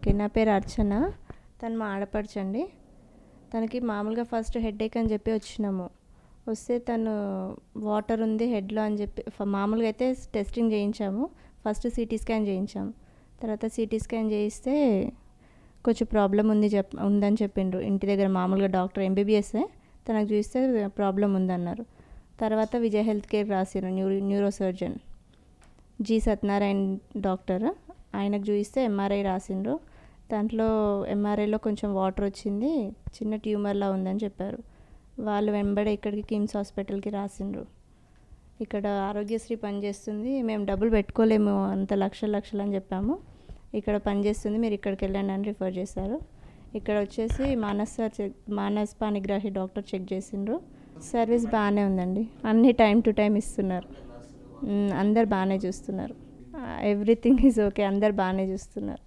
Okay. నా పేరు అర్చన. తను మా ఆడపడుచండి. తనకి మామూలుగా ఫస్ట్ హెడేక్ అని చెప్పి వచ్చినాము. వస్తే తను వాటర్ ఉంది హెడ్లో అని చెప్పి మామూలుగా అయితే టెస్టింగ్ చేయించాము. ఫస్ట్ సిటీ స్కాన్ చేయించాము. తర్వాత సిటీ స్కాన్ చేయిస్తే కొంచెం ప్రాబ్లం ఉందని చెప్పిండ్రు. ఇంటి దగ్గర మామూలుగా డాక్టర్ ఎంబీబీఎస్ఏ తనకు చూస్తే ప్రాబ్లం ఉందన్నారు. తర్వాత విజయ్ హెల్త్ కేర్ రాసిరు. Neuro surgeon G Satyanarayana doctor. ఆయనకు చూపిస్తే ఎంఆర్ఐ రాసిండ్రు. దాంట్లో ఎంఆర్ఐలో కొంచెం వాటర్ వచ్చింది, చిన్న ట్యూమర్లా ఉందని చెప్పారు. వాళ్ళు వెంబడే ఇక్కడికి కిమ్స్ హాస్పిటల్కి రాసిండ్రు. ఇక్కడ ఆరోగ్యశ్రీ పనిచేస్తుంది, మేము డబ్బులు పెట్టుకోలేము అంత లక్షలు అని చెప్పాము. ఇక్కడ పనిచేస్తుంది, మీరు ఇక్కడికి వెళ్ళండి అని రిఫర్ చేశారు. ఇక్కడ వచ్చేసి మానస్ పాణిగ్రాహి డాక్టర్ చెక్ చేసిండ్రు. సర్వీస్ బాగానే ఉందండి, అన్నీ టైం టు టైం ఇస్తున్నారు. అందరు బాగానే చూస్తున్నారు. ఎవ్రీథింగ్ ఈజ్ ఓకే, అందరు బాగానే చూస్తున్నారు.